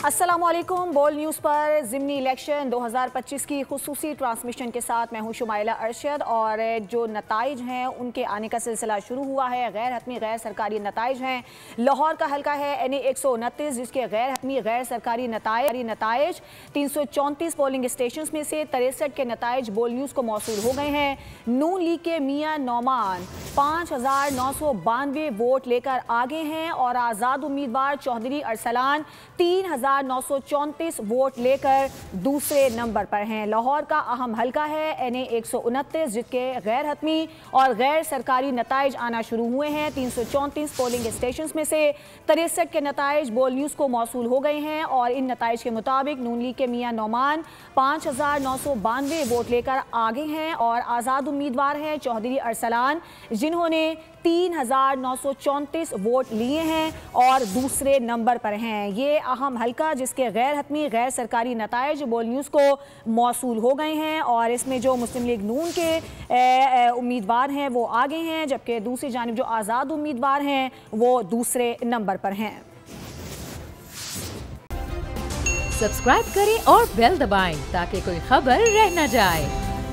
अस्सलामुअलैकुम। बोल न्यूज़ पर ज़िमनी इलेक्शन 2025 की खुसूसी ट्रांसमिशन के साथ मैं हूँ शुमाइला अरशद। और जो नताइज हैं उनके आने का सिलसिला शुरू हुआ है। गैर हतमी गैर सरकारी नताइज हैं। लाहौर का हल्का है NA 129, जिसके गैर हतमी गैर सरकारी नताइज 334 पोलिंग स्टेशन में से 63 के नताइज बोल न्यूज़ को मौसूल हो गए हैं। नून लीग के मियाँ नौमान 5,992 वोट लेकर आगे हैं और आज़ाद उम्मीदवार चौधरी अरसलान 3,934 वोट लेकर दूसरे नंबर पर हैं। लाहौर का अहम हल्का है NA 129, जिसके गैर हतमी और गैर सरकारी नताइज आना शुरू हुए हैं। 334 पोलिंग स्टेशन में से 63 के नताइज बोल न्यूज़ को मौसूल हो गए हैं और इन नताइज के मुताबिक नून लीग के मियाँ नौमान 5,992 वोट लेकर आगे हैं और आज़ाद उम्मीदवार हैं चौधरी अरसलान, जिन्होंने 3,934 वोट लिए हैं और दूसरे नंबर पर हैं। ये अहम हल्का जिसके गैर हतमी गैर सरकारी नताइज बोल न्यूज़ को मौसूल हो गए हैं और इसमें जो मुस्लिम लीग नून के उम्मीदवार हैं वो आगे हैं, जबकि दूसरी जानिब जो आज़ाद उम्मीदवार हैं वो दूसरे नंबर पर हैं। सब्सक्राइब करें और बेल दबाएं ताकि कोई खबर रह न जाए।